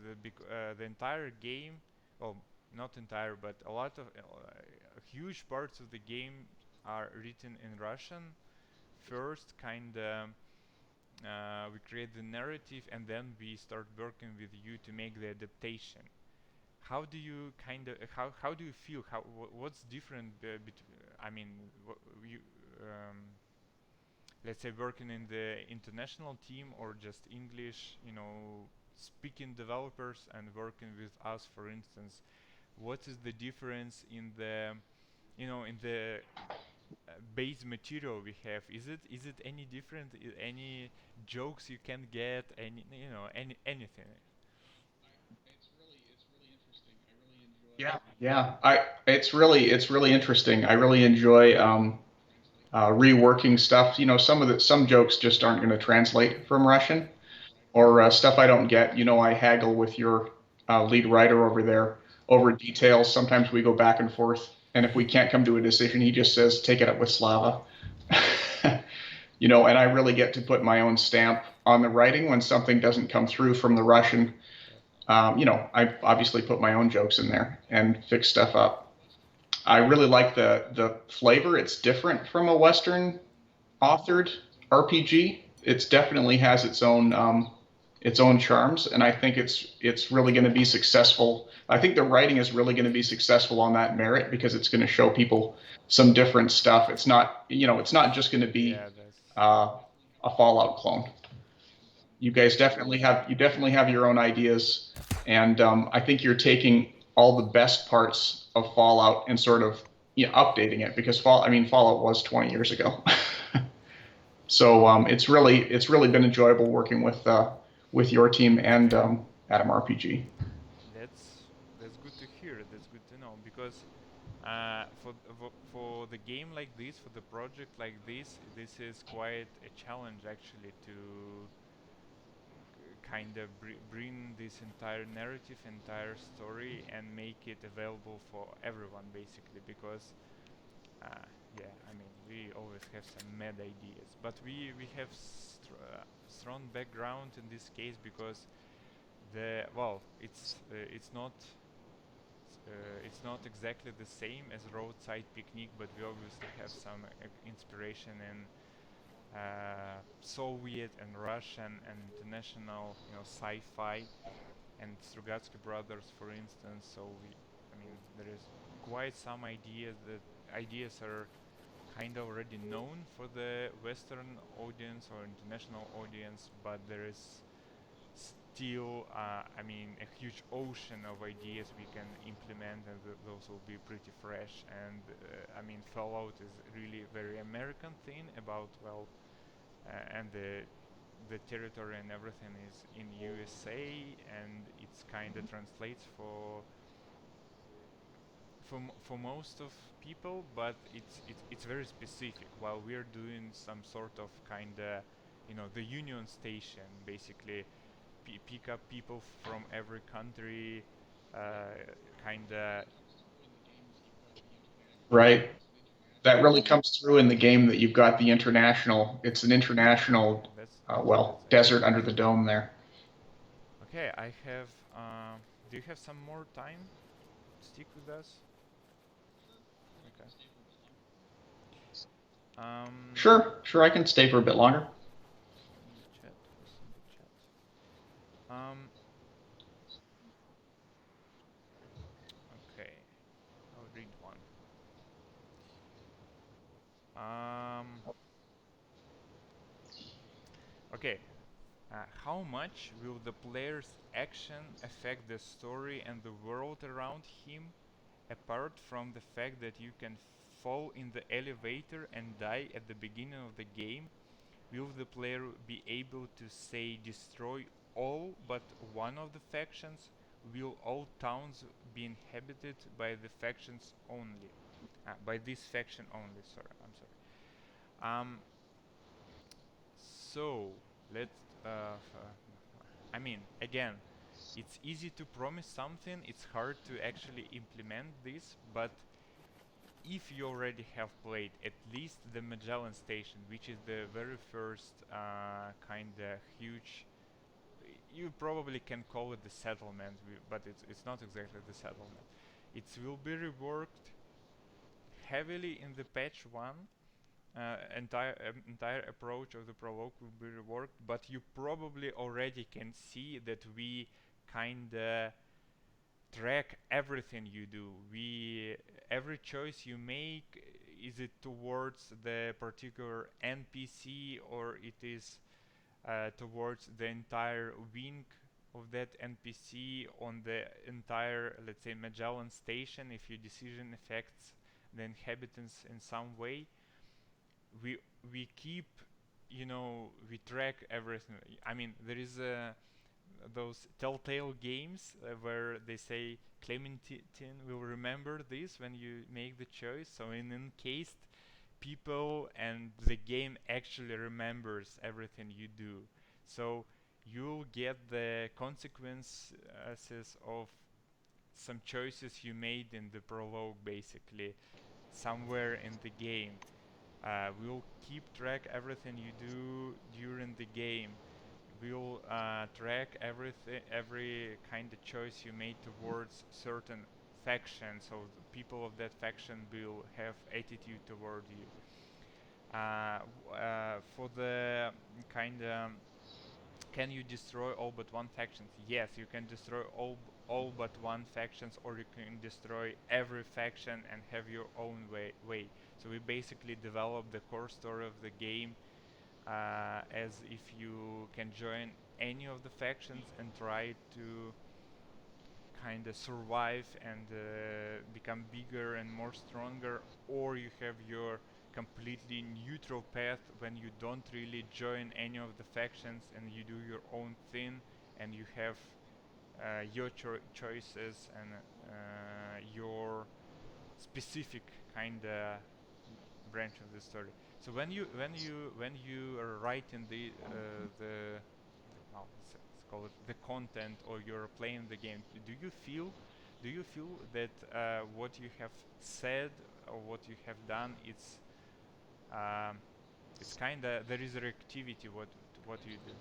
the entire game, well, not entire, but a lot of huge parts of the game are written in Russian. First, we create the narrative, and then we start working with you to make the adaptation. How do you how do you feel? What's different between? I mean, you let's say working in the international team, or just English, speaking developers, and working with us, for instance. What is the difference in the in the base material we have? Is it any different? Any jokes you can get? Any anything? Yeah, yeah. It's really interesting. I really enjoy reworking stuff. Some jokes just aren't going to translate from Russian, or stuff I don't get. I haggle with your lead writer over there over details. Sometimes we go back and forth, and if we can't come to a decision, he just says, "Take it up with Slava." And I really get to put my own stamp on the writing when something doesn't come through from the Russian. I obviously put my own jokes in there and fix stuff up. I really like the flavor. It's different from a Western authored RPG. It definitely has its own charms, and I think it's really going to be successful. I think the writing is really going to be successful on that merit, because it's going to show people some different stuff. It's not just going to be Yeah, that's uh, a Fallout clone. You definitely have your own ideas, and I think you're taking all the best parts of Fallout and sort of updating it, because Fallout was 20 years ago. So it's really been enjoyable working with your team and Atom RPG. That's good to hear. That's good to know because for the game like this, for the project like this is quite a challenge actually to kind of bring this entire narrative, entire story, and make it available for everyone basically. Because yeah, I mean, we always have some mad ideas, but we have strong background in this case because the well, it's not exactly the same as roadside picnic, but we obviously have some inspiration in Soviet and Russian and international, sci-fi and Strugatsky brothers, for instance. So I mean, there is quite some ideas are kind of already known for the Western audience or international audience, but there is still, I mean, a huge ocean of ideas we can implement, and those will be pretty fresh. And I mean, Fallout is really very American thing about and the territory and everything is in USA, and it's kind of translates for most of people, but it's very specific. While we're doing some sort of kind of, the Union Station, basically pick up people from every country, uh, kind of. Right. That really comes through in the game that you've got the international. It's an Okay, international, that's desert excellent. under the dome there. Okay, I have. Do you have some more time to stick with us? Okay. Sure, sure, I can stay for a bit longer. In the chat. Who's in the chat? Um. Okay, I'll read one. Um. Okay. How much will the player's action affect the story and the world around him, apart from the fact that you can fall in the elevator and die at the beginning of the game? Will the player be able to say destroy all but one of the factions? Will all towns be inhabited by the factions only? By this faction only, sorry, I'm sorry. Um, so let's. I mean, again, it's easy to promise something. It's hard to actually implement this. But if you already have played at least the Magellan Station, which is the very first kind of huge, you probably can call it the settlement, but it's not exactly the settlement. It will be reworked heavily in the patch one. Entire approach of the prologue will be reworked, but you probably already can see that we kinda track everything you do. We Every choice you make, is it towards the particular NPC, or it is towards the entire wing of that NPC on the entire, let's say, Magellan Station, if your decision affects the inhabitants in some way. We keep, we track everything. I mean, there is those telltale games where they say Clementine will remember this when you make the choice. So in Encased, people and the game actually remembers everything you do. So you'll get the consequences of some choices you made in the prologue, basically, somewhere in the game. We'll keep track everything you do during the game. We'll track every kind of choice you made towards certain faction, so the people of that faction will have attitude toward you. For the kind of, can you destroy all but one factions? Yes, you can destroy all but one factions, or you can destroy every faction and have your own way. So we basically develop the core story of the game as if you can join any of the factions and try to kind of survive and become bigger and more stronger, or you have your completely neutral path when you don't really join any of the factions and you do your own thing and you have your choices and your specific kind of branch of the story. So when you are writing the well, let's call it the content, or you're playing the game, do you feel that what you have said or what you have done, um, it's kind of there is a reactivity what you do.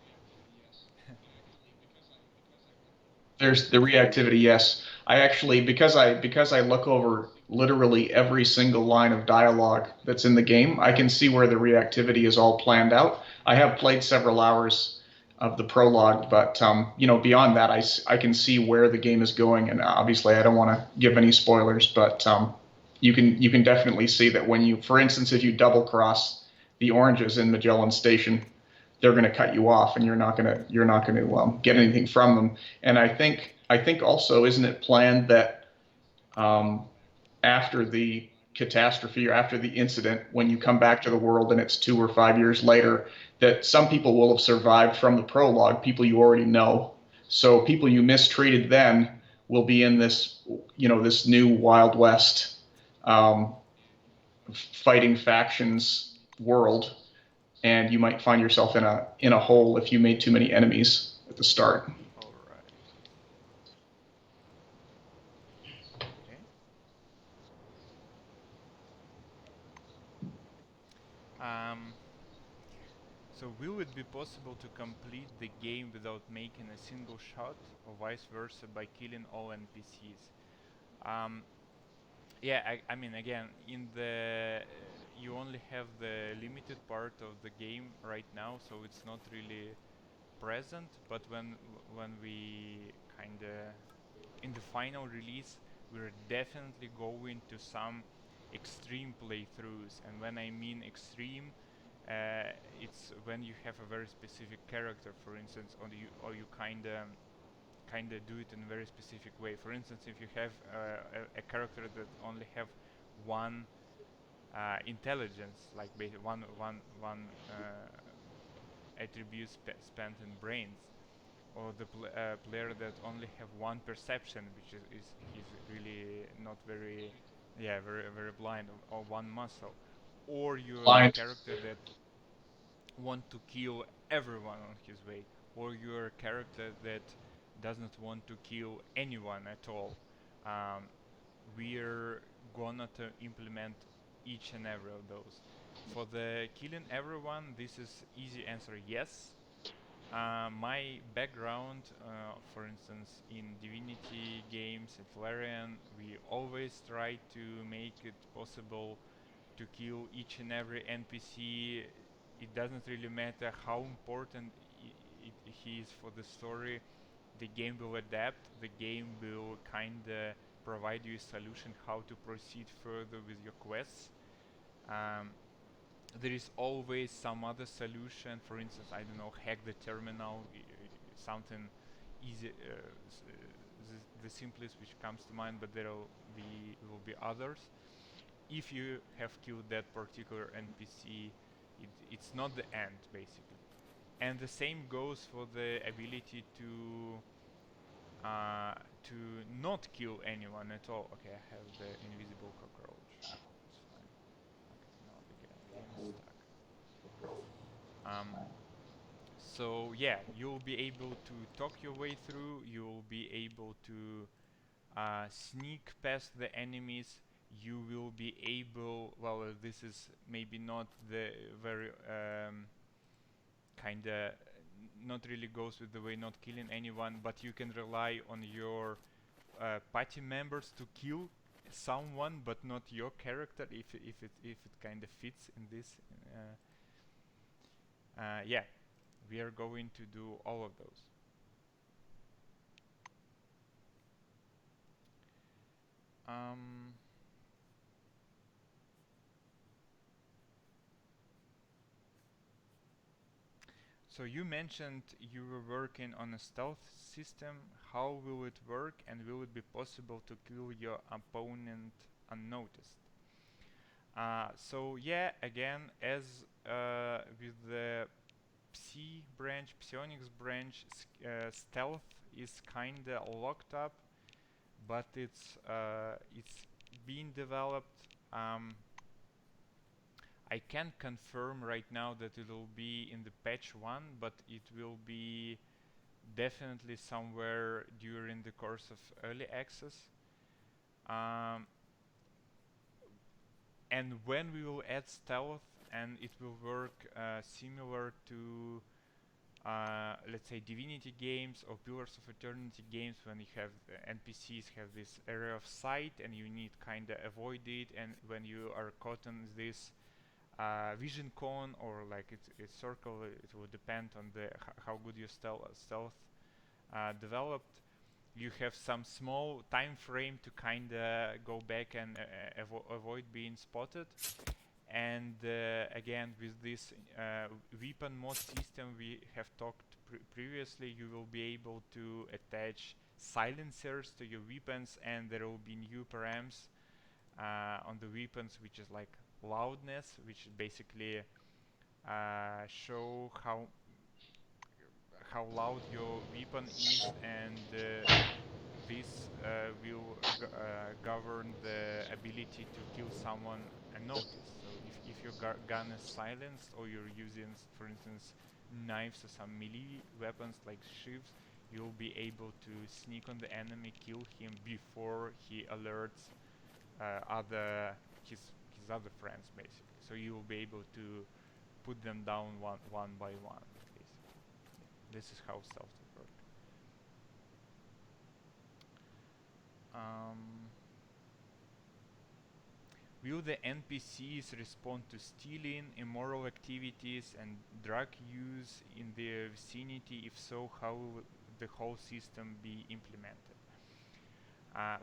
There's the reactivity, yes. I actually, because I look over literally every single line of dialogue that's in the game, I can see where the reactivity is all planned out. I have played several hours of the prologue, but beyond that, I can see where the game is going, and obviously, I don't want to give any spoilers, but you can definitely see that when you, for instance, if you double cross the oranges in Magellan Station, they're going to cut you off, and you're not going to get anything from them. And I think also, isn't it planned that um, after the catastrophe or after the incident, when you come back to the world and it's 2 or 5 years later, that some people will have survived from the prologue, people you already know. So people you mistreated then will be in this new Wild West um, fighting factions world, and you might find yourself in a hole if you made too many enemies at the start. All right. Okay. Um, so will it be possible to complete the game without making a single shot, or vice versa by killing all NPCs? Um, yeah, I mean, again, in the you only have the limited part of the game right now, so it's not really present. But when we kind of in the final release, we're definitely going to some extreme playthroughs. And when I mean extreme, it's when you have a very specific character, for instance, or you kind of do it in a very specific way. For instance, if you have a character that only have one intelligence, like one attribute spent in brains, or the player that only have one perception, which is he's really not very, yeah, very blind, or one muscle, or you're a Blind. character that want to kill everyone on his way, or you're a character that doesn't want to kill anyone at all. Um, we're gonna to implement each and every of those. For the killing everyone, this is easy answer, yes. My background, for instance, in Divinity games at Larian, we always try to make it possible to kill each and every NPC. It doesn't really matter how important he is for the story. The game will adapt. The game will kinda provide you a solution how to proceed further with your quests. Um, there is always some other solution. For instance, I don't know, hack the terminal, something easy, the simplest which comes to mind, but there will be others. If you have killed that particular NPC, it's not the end, basically. And the same goes for the ability uh, to not kill anyone at all. Okay, I have the invisible cockroach. It's fine. Okay, no, the game is stuck. Um, so yeah, you'll be able to talk your way through. You'll be able to sneak past the enemies. You will be able. Well, this is maybe not the very kind of not really goes with the way not killing anyone, but you can rely on your party members to kill someone, but not your character if it kind of fits in this. Yeah, we are going to do all of those. Um, so you mentioned you were working on a stealth system. How will it work, and will it be possible to kill your opponent unnoticed? So yeah, again, as with the psionics branch, stealth is kinda locked up, but it's being developed. I can't confirm right now that it will be in the patch 1, but it will be definitely somewhere during the course of early access. Um, and when we will add stealth, and it will work similar to let's say Divinity games or Pillars of Eternity games, when you have NPCs have this area of sight and you need kinda avoid it, and when you are caught in this vision cone or like it's circle, it will depend on the how good your stealth developed. You have some small time frame to kinda go back and avoid being spotted. And again, with this weapon mod system we have talked previously, you will be able to attach silencers to your weapons, and there will be new params on the weapons, which is like loudness, which basically show how loud your weapon is, and this will govern the ability to kill someone unnoticed. So if your gun is silenced, or you're using, for instance, knives or some melee weapons like sheaves, you'll be able to sneak on the enemy, kill him before he alerts his other friends, basically. So you will be able to put them down one by one, basically. Yeah. This is how stealth will work. Um, will the NPCs respond to stealing, immoral activities, and drug use in their vicinity? If so, how will the whole system be implemented?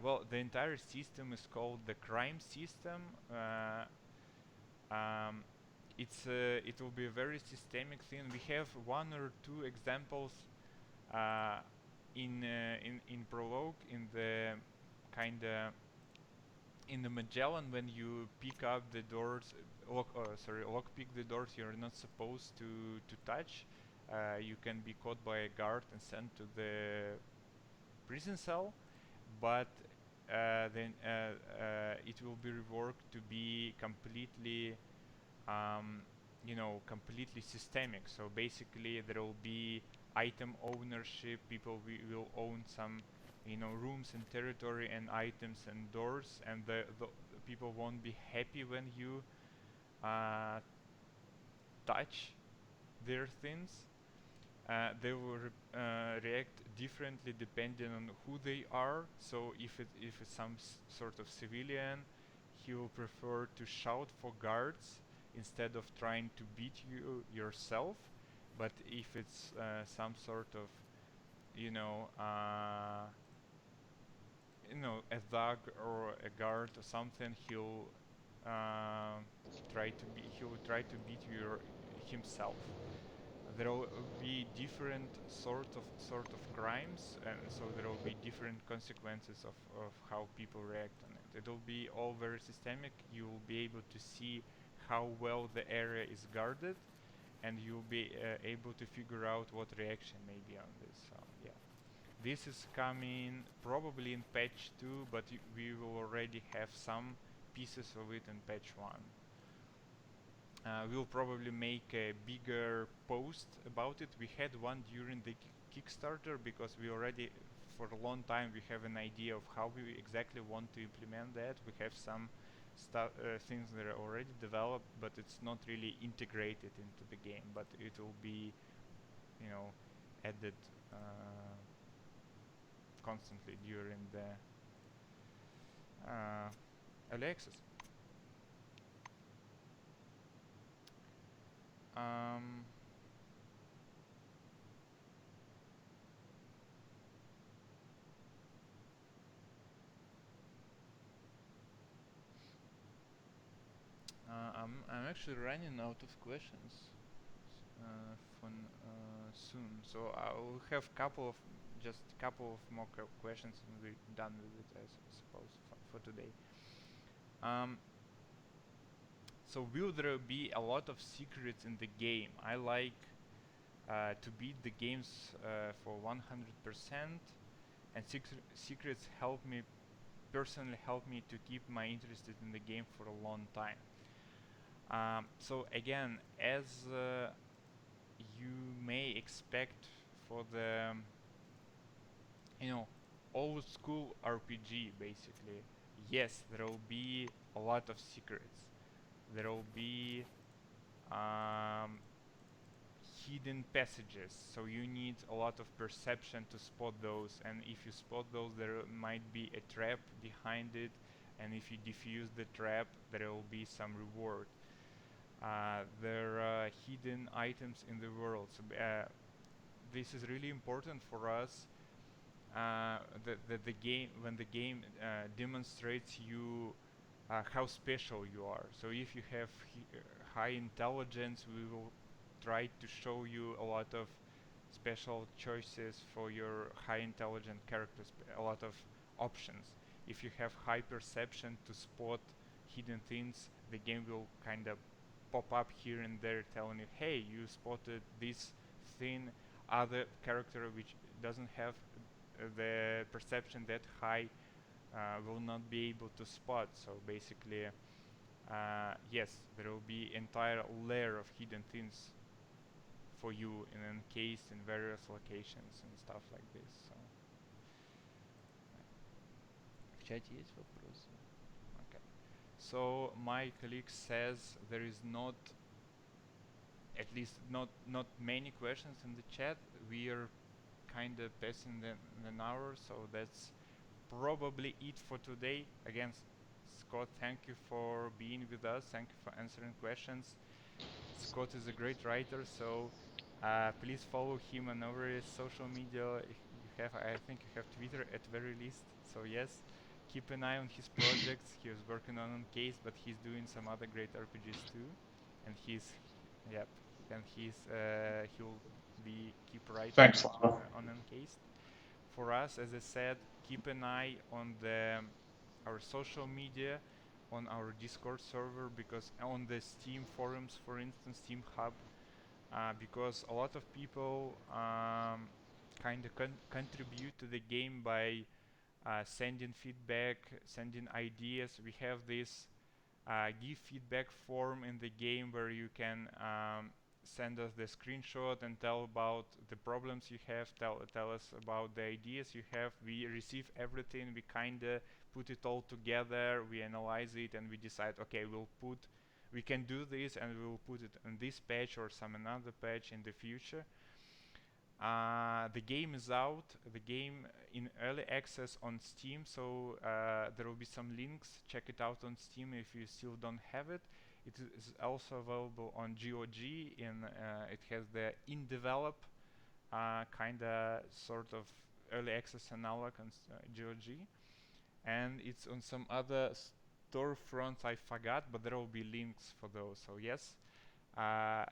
Well, the entire system is called the crime system. Um, it will be a very systemic thing. We have one or two examples uh, in prologue, in the kinda in the Magellan, when you pick up the doors, lock pick the doors you're not supposed to touch. You can be caught by a guard and sent to the prison cell, but then it will be reworked to be completely um, completely systemic. So basically there will be item ownership. People will own some rooms and territory and items and doors, and the people won't be happy when you uh, touch their things. They will react differently depending on who they are. So if it's some sort of civilian, he will prefer to shout for guards instead of trying to beat you yourself. But if it's some sort of you know uh, a thug or a guard or something, uh, he will try to beat you himself. There will be different sort of crimes, and so there will be different consequences of how people react on it. It will be all very systemic. You will be able to see how well the area is guarded, and you'll be able to figure out what reaction may be on this. So yeah, this is coming probably in patch 2, but we will already have some pieces of it in patch 1. We'll probably make a bigger post about it. We had one during the Kickstarter, because we already, for a long time, we have an idea of how we exactly want to implement that. We have some things that are already developed, but it's not really integrated into the game. But it will be, added constantly during the early access. Um, I'm actually running out of questions for soon, so I'll have just couple of more questions, and we're done with it, I suppose, for today. Um, So will there be a lot of secrets in the game? I like to beat the games for 100%, and secrets help me to keep my interested in the game for a long time. So again, as you may expect for the you know old school RPG, basically, yes, there will be a lot of secrets. There will be um, hidden passages, so you need a lot of perception to spot those, and if you spot those there might be a trap behind it, and if you defuse the trap there will be some reward. There are hidden items in the world, so this is really important for us, the game when the game demonstrates you how special you are. So if you have high intelligence, we will try to show you a lot of special choices for your high intelligent characters, a lot of options. If you have high perception to spot hidden things, the game will kind of pop up here and there telling you, hey, you spotted this thing. Other character which doesn't have the perception that high will not be able to spot. So basically, yes, there will be entire layer of hidden things for you in encased in various locations and stuff like this. So в чате есть вопросы? Okay. So my colleague says there is not, at least not many questions in the chat. We are kind of passing an hour, so that's probably it for today. Again, Scott, thank you for being with us. Thank you for answering questions. Scott is a great writer, so please follow him on over his social media. If you have, I think you have Twitter at very least. So yes, keep an eye on his projects. He was working on Encased, but he's doing some other great RPGs too, and yep, and he'll be keep writing Thanks, Lava. on Encased. For us, as I said, keep an eye on the our social media, on our Discord server, because on the Steam forums, for instance, Steam Hub, because a lot of people kind of contribute to the game by sending feedback, sending ideas. We have this give feedback form in the game where you can send us the screenshot and tell about the problems you have, tell us about the ideas you have. We receive everything, we kinda put it all together, we analyze it, and we decide, okay, we can do this and we will put it on this patch or some another patch in the future. The game is out, the game in early access on Steam, so there will be some links. Check it out on Steam if you still don't have it. It is also available on GOG, it has the in develop kinda sort of early access analog on GOG, and it's on some other storefronts I forgot, but there will be links for those. So yes, uh,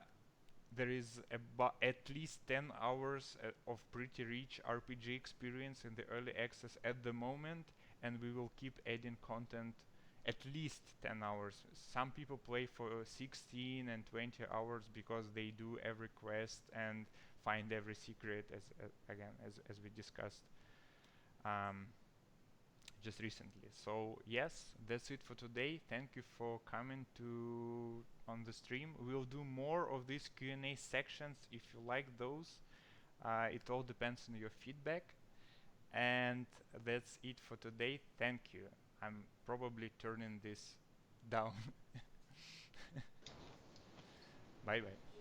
there is at least 10 hours of pretty rich RPG experience in the early access at the moment, and we will keep adding content at least 10 hours. Some people play for 16 and 20 hours because they do every quest and find every secret, as we discussed um, just recently. So yes, that's it for today. Thank you for coming to on the stream. We'll do more of these Q&A sections if you like those. It all depends on your feedback. And that's it for today. Thank you. I'm probably turning this down. Bye bye.